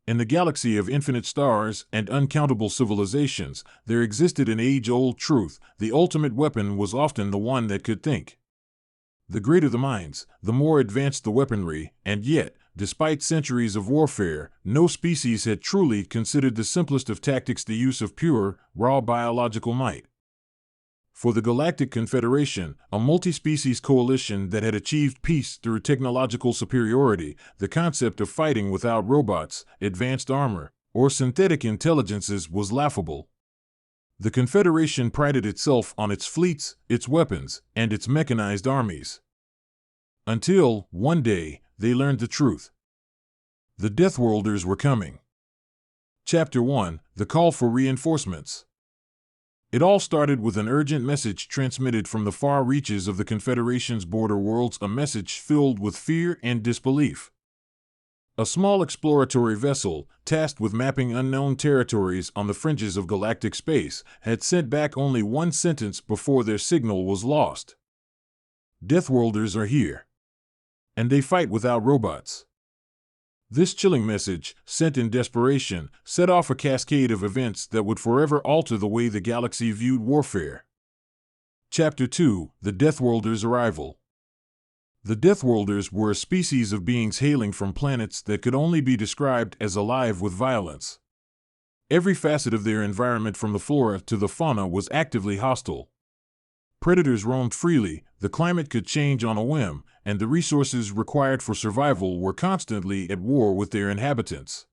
In the galaxy of infinite stars and uncountable civilizations, there existed an age-old truth: the ultimate weapon was often the one that could think. The greater the minds, the more advanced the weaponry, and yet, despite centuries of warfare, no species had truly considered the simplest of tactics the use of pure, raw biological might. For the Galactic Confederation, a multi-species coalition that had achieved peace through technological superiority, the concept of fighting without robots, advanced armor, or synthetic intelligences was laughable. The Confederation prided itself on its fleets, its weapons, and its mechanized armies. Until, one day, they learned the truth. The Deathworlders were coming. Chapter 1: The Call for Reinforcements. It all started with an urgent message transmitted from the far reaches of the Confederation's border worlds, a message filled with fear and disbelief. A small exploratory vessel, tasked with mapping unknown territories on the fringes of galactic space, had sent back only one sentence before their signal was lost. Deathworlders are here. And they fight without robots. This chilling message, sent in desperation, set off a cascade of events that would forever alter the way the galaxy viewed warfare. Chapter 2: The Deathworlders' Arrival. The Deathworlders were a species of beings hailing from planets that could only be described as alive with violence. Every facet of their environment, from the flora to the fauna, was actively hostile. Predators roamed freely, the climate could change on a whim, and the resources required for survival were constantly at war with their inhabitants.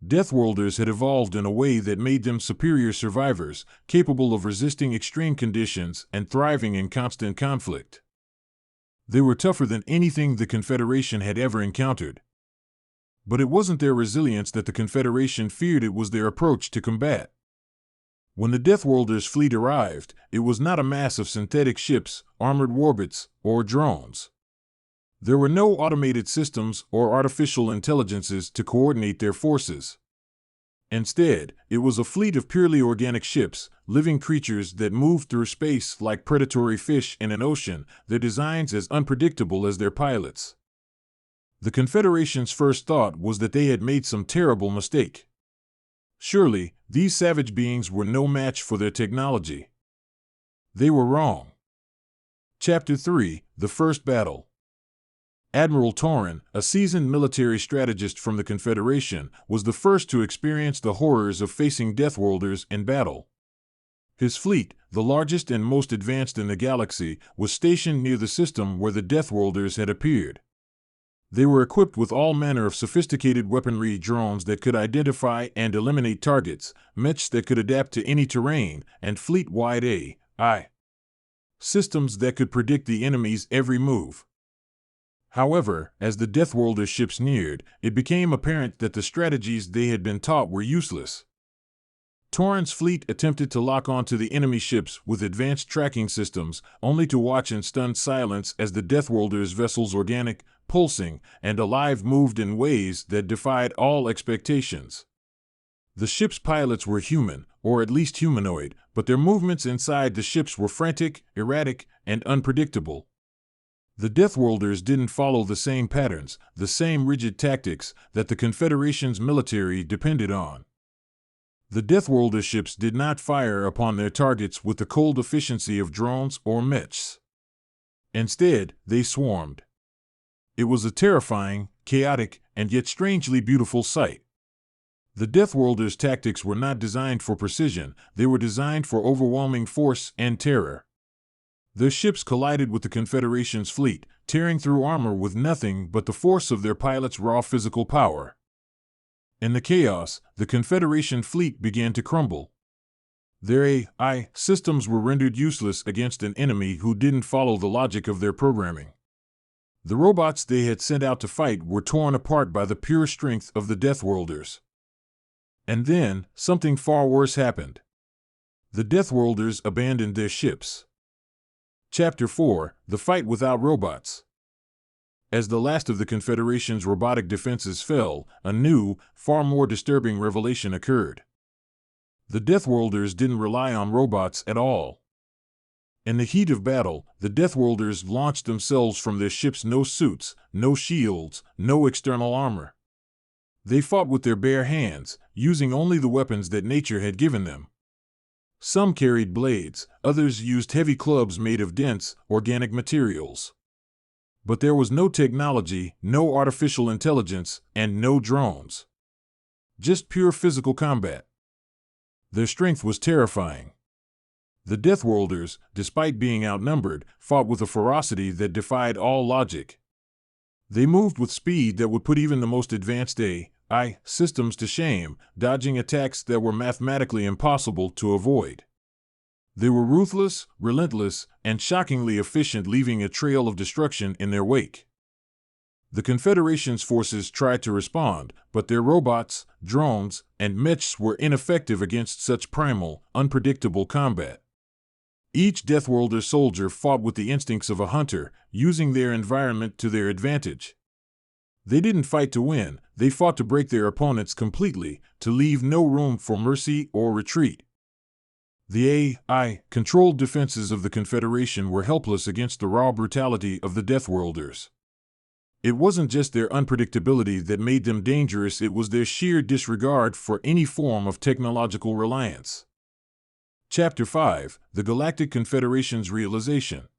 Deathworlders had evolved in a way that made them superior survivors, capable of resisting extreme conditions and thriving in constant conflict. They were tougher than anything the Confederation had ever encountered. But it wasn't their resilience that the Confederation feared, it was their approach to combat. When the Deathworlders' fleet arrived, it was not a mass of synthetic ships, armored warbots, or drones. There were no automated systems or artificial intelligences to coordinate their forces. Instead, it was a fleet of purely organic ships, living creatures that moved through space like predatory fish in an ocean, their designs as unpredictable as their pilots. The Confederation's first thought was that they had made some terrible mistake. Surely, these savage beings were no match for their technology. They were wrong. Chapter 3: The First Battle. Admiral Torin, a seasoned military strategist from the Confederation, was the first to experience the horrors of facing Deathworlders in battle. His fleet, the largest and most advanced in the galaxy, was stationed near the system where the Deathworlders had appeared. They were equipped with all manner of sophisticated weaponry: drones that could identify and eliminate targets, mechs that could adapt to any terrain, and fleet-wide AI systems that could predict the enemy's every move. However, as the Deathworlder ships neared, it became apparent that the strategies they had been taught were useless. Torin's fleet attempted to lock onto the enemy ships with advanced tracking systems, only to watch in stunned silence as the Deathworlders' vessels, organic, pulsing, and alive, moved in ways that defied all expectations. The ship's pilots were human, or at least humanoid, but their movements inside the ships were frantic, erratic, and unpredictable. The Deathworlders didn't follow the same patterns, the same rigid tactics that the Confederation's military depended on. The Deathworlder ships did not fire upon their targets with the cold efficiency of drones or mechs. Instead, they swarmed. It was a terrifying, chaotic, and yet strangely beautiful sight. The Deathworlders' tactics were not designed for precision, they were designed for overwhelming force and terror. Their ships collided with the Confederation's fleet, tearing through armor with nothing but the force of their pilots' raw physical power. In the chaos, the Confederation fleet began to crumble. Their AI systems were rendered useless against an enemy who didn't follow the logic of their programming. The robots they had sent out to fight were torn apart by the pure strength of the Deathworlders. And then, something far worse happened. The Deathworlders abandoned their ships. Chapter 4: The Fight Without Robots. As the last of the Confederation's robotic defenses fell, a new, far more disturbing revelation occurred. The Deathworlders didn't rely on robots at all. In the heat of battle, the Deathworlders launched themselves from their ships: no suits, no shields, no external armor. They fought with their bare hands, using only the weapons that nature had given them. Some carried blades, others used heavy clubs made of dense, organic materials. But there was no technology, no artificial intelligence, and no drones. Just pure physical combat. Their strength was terrifying. The Deathworlders, despite being outnumbered, fought with a ferocity that defied all logic. They moved with speed that would put even the most advanced AI systems to shame, dodging attacks that were mathematically impossible to avoid. They were ruthless, relentless, and shockingly efficient, leaving a trail of destruction in their wake. The Confederation's forces tried to respond, but their robots, drones, and mechs were ineffective against such primal, unpredictable combat. Each Deathworlder soldier fought with the instincts of a hunter, using their environment to their advantage. They didn't fight to win, they fought to break their opponents completely, to leave no room for mercy or retreat. The AI-controlled defenses of the Confederation were helpless against the raw brutality of the Deathworlders. It wasn't just their unpredictability that made them dangerous, it was their sheer disregard for any form of technological reliance. Chapter 5: The Galactic Confederation's Realization.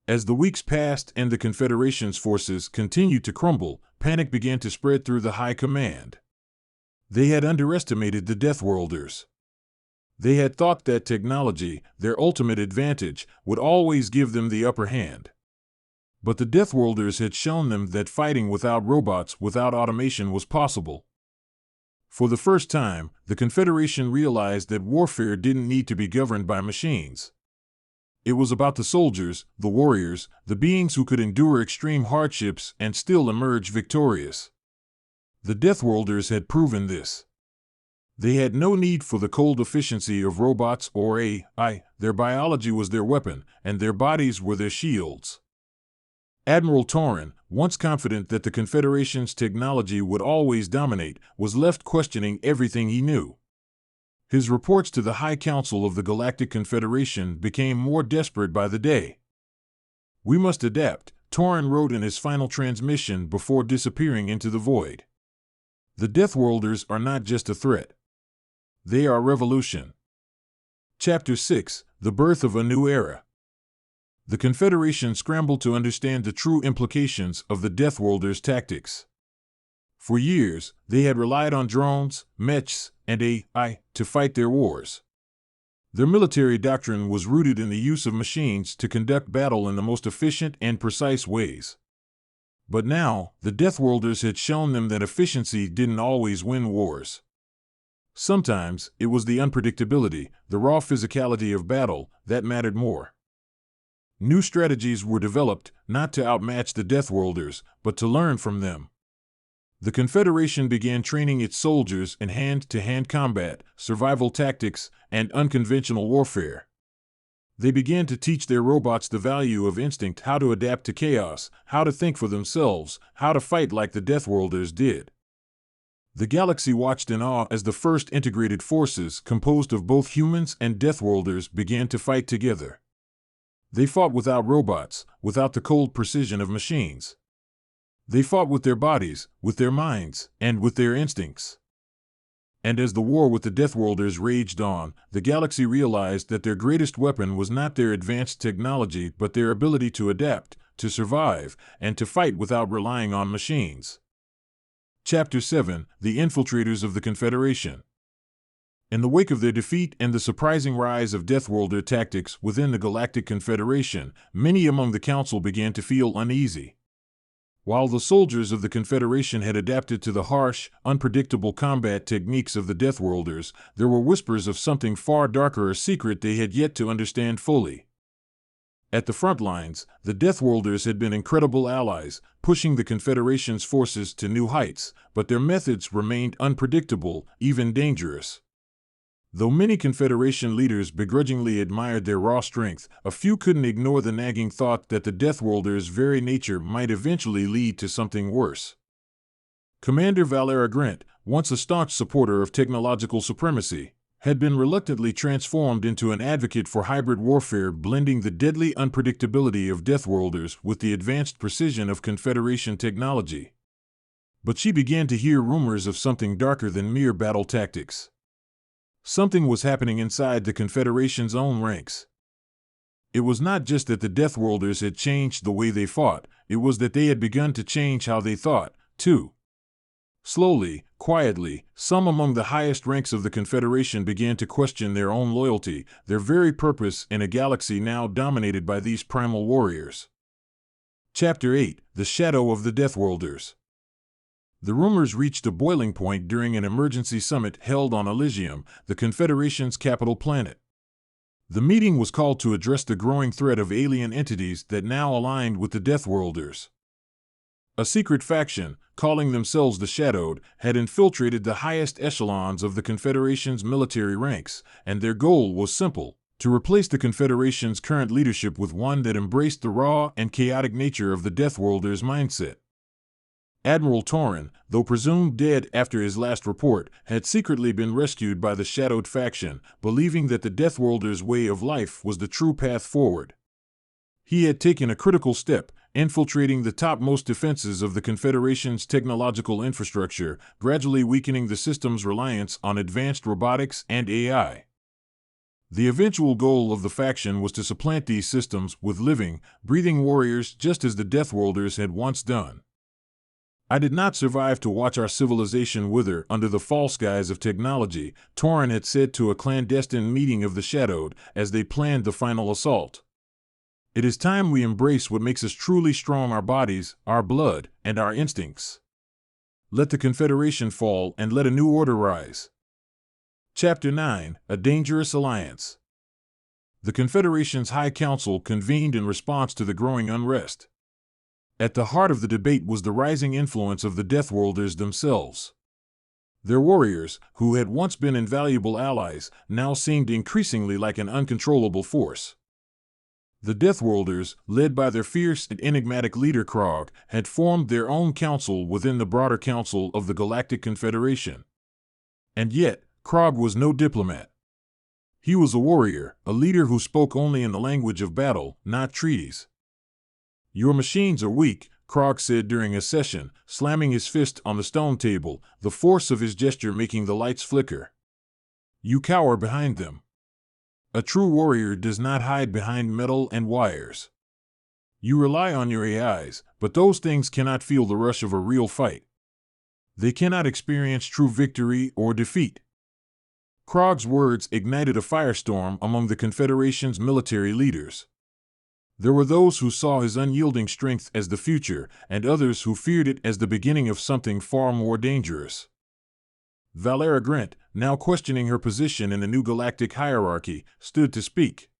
As the weeks passed and the Confederation's forces continued to crumble, panic began to spread through the High Command. They had underestimated the Deathworlders. They had thought that technology, their ultimate advantage, would always give them the upper hand. But the Deathworlders had shown them that fighting without robots, without automation, was possible. For the first time, the Confederation realized that warfare didn't need to be governed by machines. It was about the soldiers, the warriors, the beings who could endure extreme hardships and still emerge victorious. The Deathworlders had proven this. They had no need for the cold efficiency of robots or AI. Their biology was their weapon, and their bodies were their shields. Admiral Torrin, once confident that the Confederation's technology would always dominate, was left questioning everything he knew. His reports to the High Council of the Galactic Confederation became more desperate by the day. "We must adapt," Torrin wrote in his final transmission before disappearing into the void. "The Deathworlders are not just a threat. They are revolution." Chapter 6: The Birth of a New Era. The Confederation scrambled to understand the true implications of the Deathworlders' tactics. For years, they had relied on drones, mechs, and AI to fight their wars. Their military doctrine was rooted in the use of machines to conduct battle in the most efficient and precise ways. But now, the Deathworlders had shown them that efficiency didn't always win wars. Sometimes, it was the unpredictability, the raw physicality of battle, that mattered more. New strategies were developed, not to outmatch the Deathworlders, but to learn from them. The Confederation began training its soldiers in hand-to-hand combat, survival tactics, and unconventional warfare. They began to teach their robots the value of instinct, how to adapt to chaos, how to think for themselves, how to fight like the Deathworlders did. The galaxy watched in awe as the first integrated forces, composed of both humans and Deathworlders, began to fight together. They fought without robots, without the cold precision of machines. They fought with their bodies, with their minds, and with their instincts. And as the war with the Deathworlders raged on, the galaxy realized that their greatest weapon was not their advanced technology but their ability to adapt, to survive, and to fight without relying on machines. Chapter 7: The Infiltrators of the Confederation. In the wake of their defeat and the surprising rise of Deathworlder tactics within the Galactic Confederation, many among the Council began to feel uneasy. While the soldiers of the Confederation had adapted to the harsh, unpredictable combat techniques of the Deathworlders, there were whispers of something far darker, a secret they had yet to understand fully. At the front lines, the Deathworlders had been incredible allies, pushing the Confederation's forces to new heights, but their methods remained unpredictable, even dangerous. Though many Confederation leaders begrudgingly admired their raw strength, a few couldn't ignore the nagging thought that the Deathworlders' very nature might eventually lead to something worse. Commander Valera Grant, once a staunch supporter of technological supremacy, had been reluctantly transformed into an advocate for hybrid warfare, blending the deadly unpredictability of Deathworlders with the advanced precision of Confederation technology. But she began to hear rumors of something darker than mere battle tactics. Something was happening inside the Confederation's own ranks. It was not just that the Deathworlders had changed the way they fought, it was that they had begun to change how they thought, too. Slowly, quietly, some among the highest ranks of the Confederation began to question their own loyalty, their very purpose in a galaxy now dominated by these primal warriors. Chapter 8: The Shadow of the Deathworlders. The rumors reached a boiling point during an emergency summit held on Elysium, the Confederation's capital planet. The meeting was called to address the growing threat of alien entities that now aligned with the Deathworlders. A secret faction, calling themselves the Shadowed, had infiltrated the highest echelons of the Confederation's military ranks, and their goal was simple: to replace the Confederation's current leadership with one that embraced the raw and chaotic nature of the Deathworlders' mindset. Admiral Torin, though presumed dead after his last report, had secretly been rescued by the Shadowed faction, believing that the Deathworlders' way of life was the true path forward. He had taken a critical step, infiltrating the topmost defenses of the Confederation's technological infrastructure, gradually weakening the system's reliance on advanced robotics and AI. The eventual goal of the faction was to supplant these systems with living, breathing warriors just as the Deathworlders had once done. "I did not survive to watch our civilization wither under the false guise of technology," Torin had said to a clandestine meeting of the Shadowed as they planned the final assault. "It is time we embrace what makes us truly strong: our bodies, our blood, and our instincts. Let the Confederation fall and let a new order rise." Chapter 9: A Dangerous Alliance. The Confederation's High Council convened in response to the growing unrest. At the heart of the debate was the rising influence of the Deathworlders themselves. Their warriors, who had once been invaluable allies, now seemed increasingly like an uncontrollable force. The Deathworlders, led by their fierce and enigmatic leader Krog, had formed their own council within the broader council of the Galactic Confederation. And yet, Krog was no diplomat. He was a warrior, a leader who spoke only in the language of battle, not treaties. "Your machines are weak," Krog said during a session, slamming his fist on the stone table, the force of his gesture making the lights flicker. "You cower behind them. A true warrior does not hide behind metal and wires. You rely on your AIs, but those things cannot feel the rush of a real fight. They cannot experience true victory or defeat." Krog's words ignited a firestorm among the Confederation's military leaders. There were those who saw his unyielding strength as the future, and others who feared it as the beginning of something far more dangerous. Valera Grant, now questioning her position in the new galactic hierarchy, stood to speak.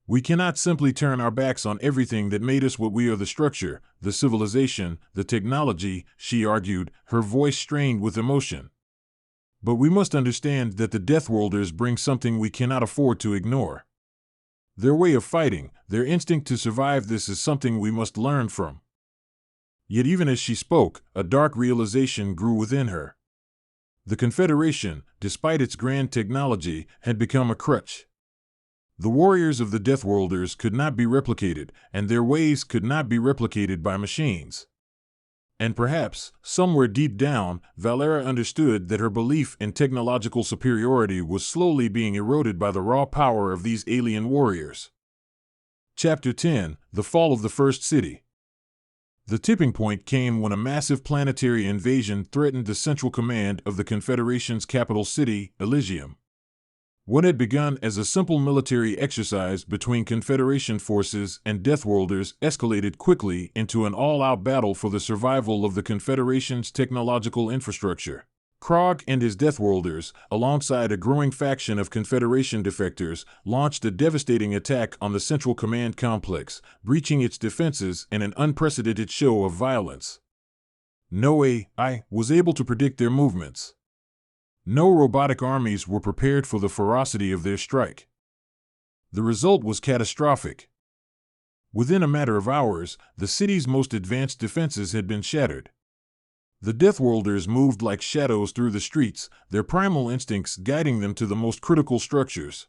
"We cannot simply turn our backs on everything that made us what we are: the structure, the civilization, the technology," she argued, her voice strained with emotion. "But we must understand that the Deathworlders bring something we cannot afford to ignore. Their way of fighting, their instinct to survive, this is something we must learn from." Yet even as she spoke, a dark realization grew within her. The Confederation, despite its grand technology, had become a crutch. The warriors of the Deathworlders could not be replicated, and their ways could not be replicated by machines. And perhaps, somewhere deep down, Valera understood that her belief in technological superiority was slowly being eroded by the raw power of these alien warriors. Chapter 10: The Fall of the First City. The tipping point came when a massive planetary invasion threatened the central command of the Confederation's capital city, Elysium. What had begun as a simple military exercise between Confederation forces and Deathworlders escalated quickly into an all-out battle for the survival of the Confederation's technological infrastructure. Krog and his Deathworlders, alongside a growing faction of Confederation defectors, launched a devastating attack on the Central Command complex, breaching its defenses in an unprecedented show of violence. No AI was able to predict their movements. No robotic armies were prepared for the ferocity of their strike. The result was catastrophic. Within a matter of hours, the city's most advanced defenses had been shattered. The Deathworlders moved like shadows through the streets, their primal instincts guiding them to the most critical structures.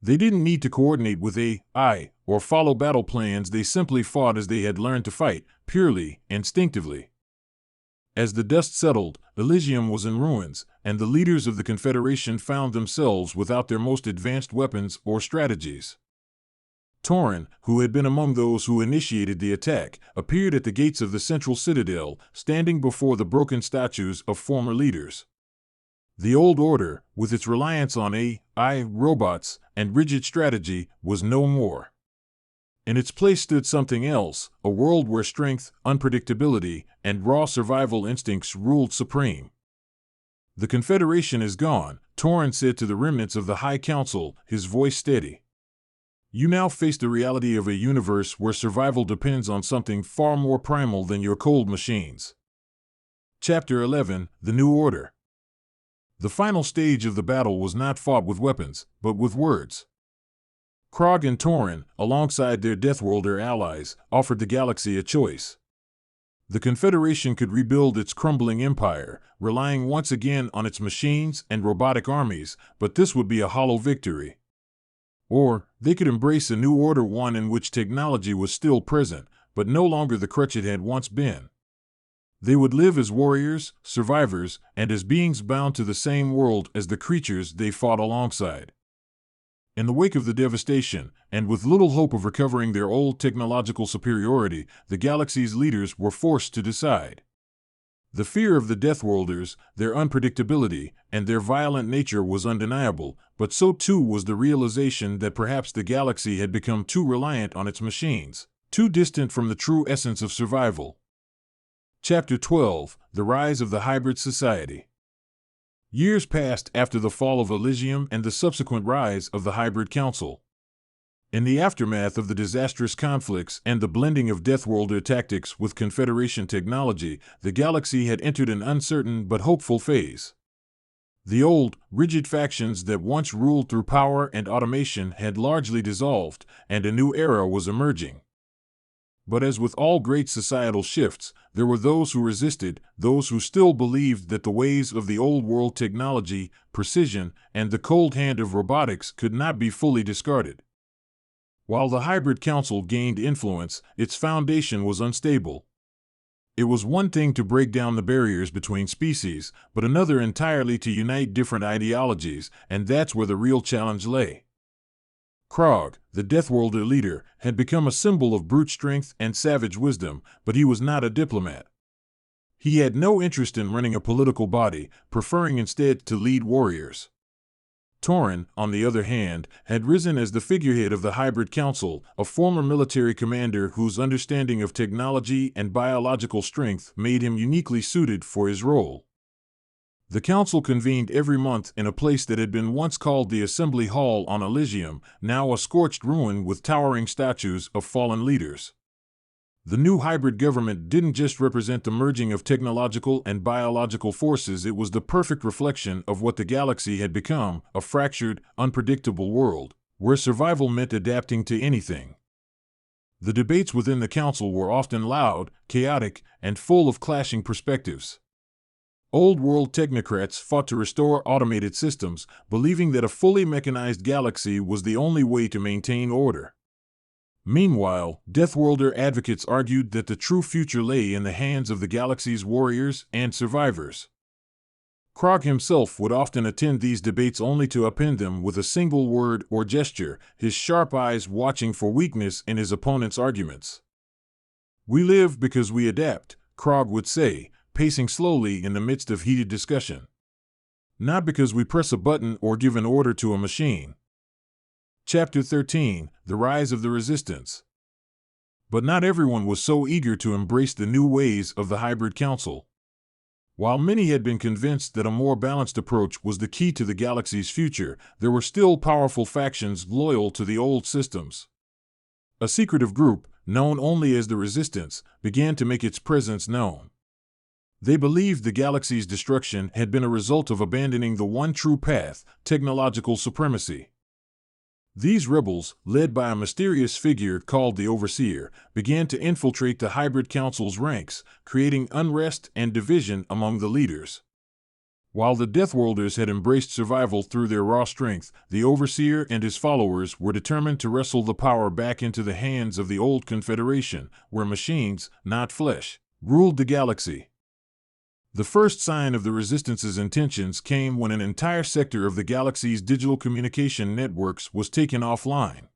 They didn't need to coordinate with AI or follow battle plans, they simply fought as they had learned to fight, purely, instinctively. As the dust settled, Elysium was in ruins, and the leaders of the Confederation found themselves without their most advanced weapons or strategies. Torin, who had been among those who initiated the attack, appeared at the gates of the central citadel, standing before the broken statues of former leaders. The old order, with its reliance on AI, robots, and rigid strategy, was no more. In its place stood something else, a world where strength, unpredictability, and raw survival instincts ruled supreme. "The Confederation is gone," Torin said to the remnants of the High Council, his voice steady. "You now face the reality of a universe where survival depends on something far more primal than your cold machines." Chapter 11: The New Order. The final stage of the battle was not fought with weapons, but with words. Krog and Torin, alongside their Deathworlder allies, offered the galaxy a choice. The Confederation could rebuild its crumbling empire, relying once again on its machines and robotic armies, but this would be a hollow victory. Or, they could embrace a new order, one in which technology was still present, but no longer the crutch it had once been. They would live as warriors, survivors, and as beings bound to the same world as the creatures they fought alongside. In the wake of the devastation, and with little hope of recovering their old technological superiority, the galaxy's leaders were forced to decide. The fear of the Deathworlders, their unpredictability, and their violent nature was undeniable, but so too was the realization that perhaps the galaxy had become too reliant on its machines, too distant from the true essence of survival. Chapter 12: The Rise of the Hybrid Society. Years passed after the fall of Elysium and the subsequent rise of the Hybrid Council. In the aftermath of the disastrous conflicts and the blending of Deathworlder tactics with Confederation technology, the galaxy had entered an uncertain but hopeful phase. The old, rigid factions that once ruled through power and automation had largely dissolved, and a new era was emerging. But as with all great societal shifts, there were those who resisted, those who still believed that the ways of the old world technology, precision, and the cold hand of robotics could not be fully discarded. While the Hybrid Council gained influence, its foundation was unstable. It was one thing to break down the barriers between species, but another entirely to unite different ideologies, and that's where the real challenge lay. Krog, the Deathworlder leader, had become a symbol of brute strength and savage wisdom, but he was not a diplomat. He had no interest in running a political body, preferring instead to lead warriors. Torin, on the other hand, had risen as the figurehead of the Hybrid Council, a former military commander whose understanding of technology and biological strength made him uniquely suited for his role. The council convened every month in a place that had been once called the Assembly Hall on Elysium, now a scorched ruin with towering statues of fallen leaders. The new hybrid government didn't just represent the merging of technological and biological forces, it was the perfect reflection of what the galaxy had become, a fractured, unpredictable world, where survival meant adapting to anything. The debates within the council were often loud, chaotic, and full of clashing perspectives. Old-world technocrats fought to restore automated systems, believing that a fully mechanized galaxy was the only way to maintain order. Meanwhile, Deathworlder advocates argued that the true future lay in the hands of the galaxy's warriors and survivors. Krog himself would often attend these debates only to append them with a single word or gesture, his sharp eyes watching for weakness in his opponent's arguments. "We live because we adapt," Krog would say, pacing slowly in the midst of heated discussion. "Not because we press a button or give an order to a machine." Chapter 13: The Rise of the Resistance. But not everyone was so eager to embrace the new ways of the Hybrid Council. While many had been convinced that a more balanced approach was the key to the galaxy's future, there were still powerful factions loyal to the old systems. A secretive group, known only as the Resistance, began to make its presence known. They believed the galaxy's destruction had been a result of abandoning the one true path, technological supremacy. These rebels, led by a mysterious figure called the Overseer, began to infiltrate the Hybrid Council's ranks, creating unrest and division among the leaders. While the Deathworlders had embraced survival through their raw strength, the Overseer and his followers were determined to wrestle the power back into the hands of the old Confederation, where machines, not flesh, ruled the galaxy. The first sign of the Resistance's intentions came when an entire sector of the galaxy's digital communication networks was taken offline.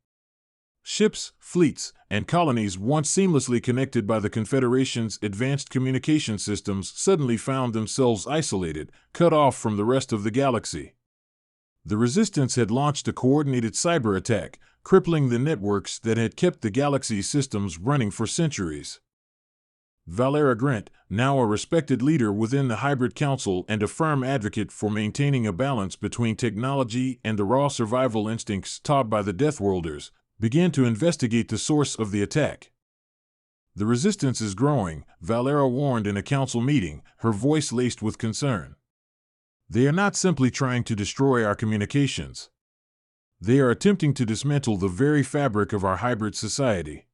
Ships, fleets, and colonies once seamlessly connected by the Confederation's advanced communication systems suddenly found themselves isolated, cut off from the rest of the galaxy. The Resistance had launched a coordinated cyber attack, crippling the networks that had kept the galaxy's systems running for centuries. Valera Grant, now a respected leader within the Hybrid Council and a firm advocate for maintaining a balance between technology and the raw survival instincts taught by the Deathworlders, began to investigate the source of the attack. "The Resistance is growing," Valera warned in a council meeting, her voice laced with concern. "They are not simply trying to destroy our communications. They are attempting to dismantle the very fabric of our hybrid society."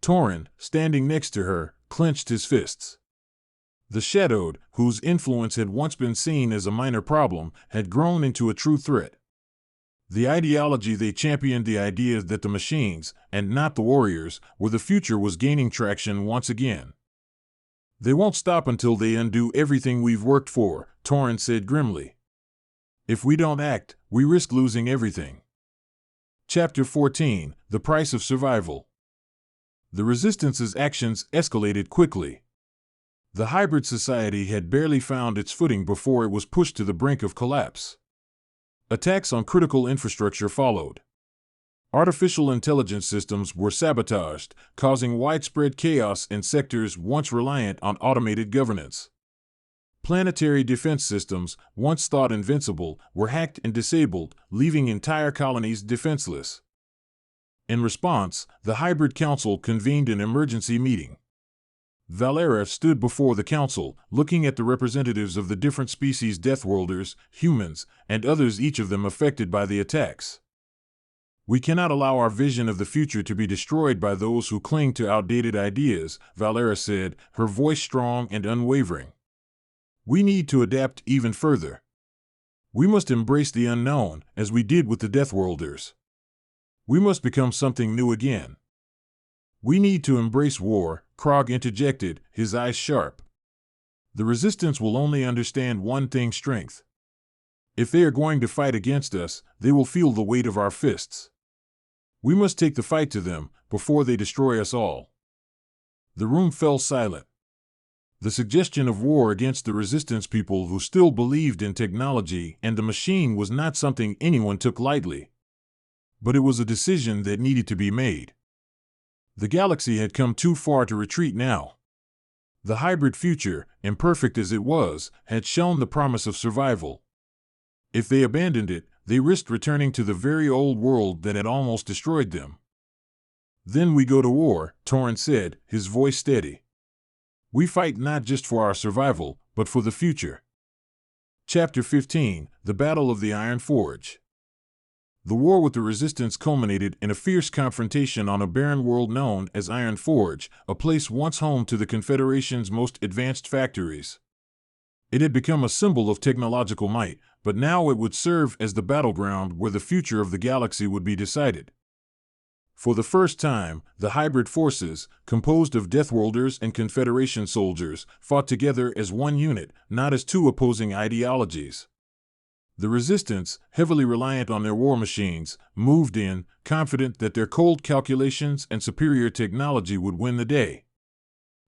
Torrin, standing next to her, clenched his fists. The Shadowed, whose influence had once been seen as a minor problem, had grown into a true threat. The ideology they championed, the idea that the machines, and not the warriors, were the future, was gaining traction once again. "They won't stop until they undo everything we've worked for," Torrin said grimly. "If we don't act, we risk losing everything." Chapter 14: The Price of Survival. The Resistance's actions escalated quickly. The hybrid society had barely found its footing before it was pushed to the brink of collapse. Attacks on critical infrastructure followed. Artificial intelligence systems were sabotaged, causing widespread chaos in sectors once reliant on automated governance. Planetary defense systems, once thought invincible, were hacked and disabled, leaving entire colonies defenseless. In response, the Hybrid Council convened an emergency meeting. Valera stood before the council, looking at the representatives of the different species: Deathworlders, humans, and others, each of them affected by the attacks. "We cannot allow our vision of the future to be destroyed by those who cling to outdated ideas," Valera said, her voice strong and unwavering. "We need to adapt even further. We must embrace the unknown, as we did with the Deathworlders. We must become something new again." "We need to embrace war," Krog interjected, his eyes sharp. "The Resistance will only understand one thing: strength. If they are going to fight against us, they will feel the weight of our fists. We must take the fight to them, before they destroy us all." The room fell silent. The suggestion of war against the Resistance people who still believed in technology and the machine was not something anyone took lightly. But it was a decision that needed to be made. The galaxy had come too far to retreat now. The hybrid future, imperfect as it was, had shown the promise of survival. If they abandoned it, they risked returning to the very old world that had almost destroyed them. "Then we go to war," Torrin said, his voice steady. "We fight not just for our survival, but for the future." Chapter 15: The Battle of the Iron Forge. The war with the Resistance culminated in a fierce confrontation on a barren world known as Iron Forge, a place once home to the Confederation's most advanced factories. It had become a symbol of technological might, but now it would serve as the battleground where the future of the galaxy would be decided. For the first time, the hybrid forces, composed of Deathworlders and Confederation soldiers, fought together as one unit, not as two opposing ideologies. The Resistance, heavily reliant on their war machines, moved in, confident that their cold calculations and superior technology would win the day.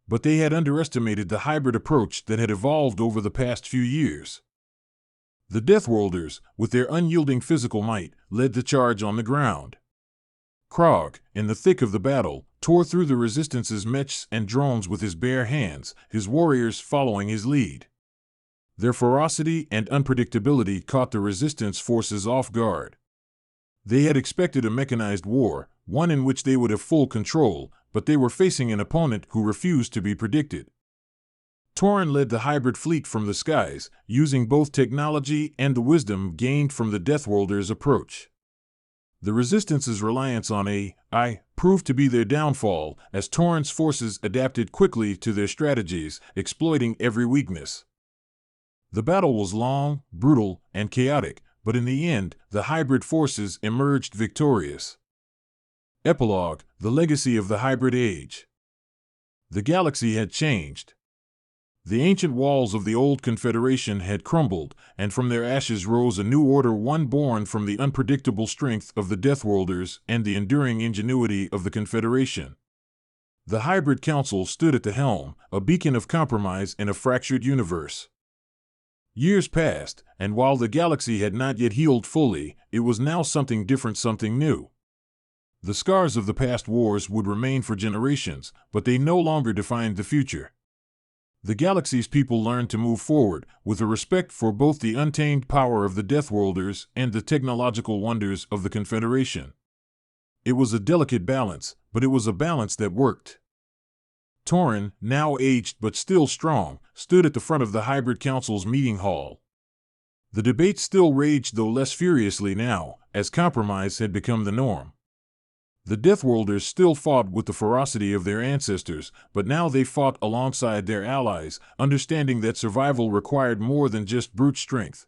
But they had underestimated the hybrid approach that had evolved over the past few years. The Deathworlders, with their unyielding physical might, led the charge on the ground. Krog, in the thick of the battle, tore through the Resistance's mechs and drones with his bare hands, his warriors following his lead. Their ferocity and unpredictability caught the Resistance forces off guard. They had expected a mechanized war, one in which they would have full control, but they were facing an opponent who refused to be predicted. Torrin led the hybrid fleet from the skies, using both technology and the wisdom gained from the Deathworlders' approach. The Resistance's reliance on AI proved to be their downfall, as Torrin's forces adapted quickly to their strategies, exploiting every weakness. The battle was long, brutal, and chaotic, but in the end, the hybrid forces emerged victorious. Epilogue: The Legacy of the Hybrid Age. The galaxy had changed. The ancient walls of the old Confederation had crumbled, and from their ashes rose a new order, one born from the unpredictable strength of the Deathworlders and the enduring ingenuity of the Confederation. The Hybrid Council stood at the helm, a beacon of compromise in a fractured universe. Years passed, and while the galaxy had not yet healed fully, it was now something different, something new. The scars of the past wars would remain for generations, but they no longer defined the future. The galaxy's people learned to move forward, with a respect for both the untamed power of the Deathworlders and the technological wonders of the Confederation. It was a delicate balance, but it was a balance that worked. Torin, now aged but still strong, stood at the front of the Hybrid Council's meeting hall. The debate still raged, though less furiously now, as compromise had become the norm. The Deathworlders still fought with the ferocity of their ancestors, but now they fought alongside their allies, understanding that survival required more than just brute strength.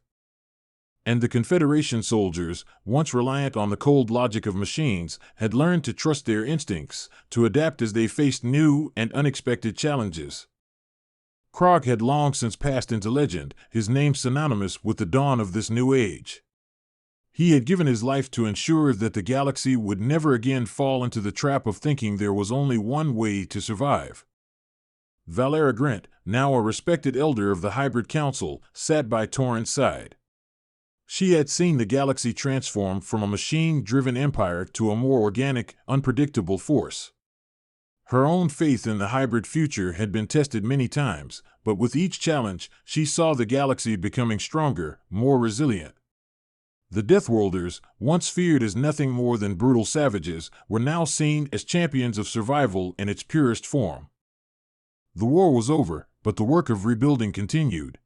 And the Confederation soldiers, once reliant on the cold logic of machines, had learned to trust their instincts, to adapt as they faced new and unexpected challenges. Krog had long since passed into legend, his name synonymous with the dawn of this new age. He had given his life to ensure that the galaxy would never again fall into the trap of thinking there was only one way to survive. Valera Grint, now a respected elder of the Hybrid Council, sat by Torin's side. She had seen the galaxy transform from a machine-driven empire to a more organic, unpredictable force. Her own faith in the hybrid future had been tested many times, but with each challenge, she saw the galaxy becoming stronger, more resilient. The Deathworlders, once feared as nothing more than brutal savages, were now seen as champions of survival in its purest form. The war was over, but the work of rebuilding continued.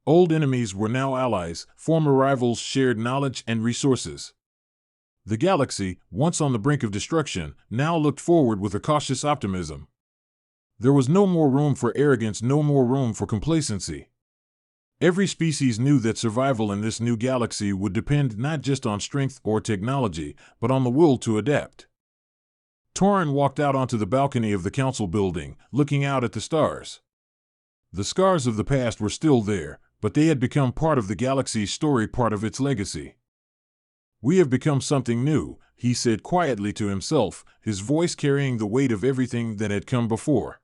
Old enemies were now allies, former rivals shared knowledge and resources. The galaxy, once on the brink of destruction, now looked forward with a cautious optimism. There was no more room for arrogance, no more room for complacency. Every species knew that survival in this new galaxy would depend not just on strength or technology, but on the will to adapt. Torin walked out onto the balcony of the council building, looking out at the stars. The scars of the past were still there, but they had become part of the galaxy's story, part of its legacy. "We have become something new," he said quietly to himself, his voice carrying the weight of everything that had come before.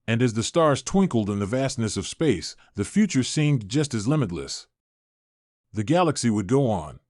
And as the stars twinkled in the vastness of space, the future seemed just as limitless. The galaxy would go on.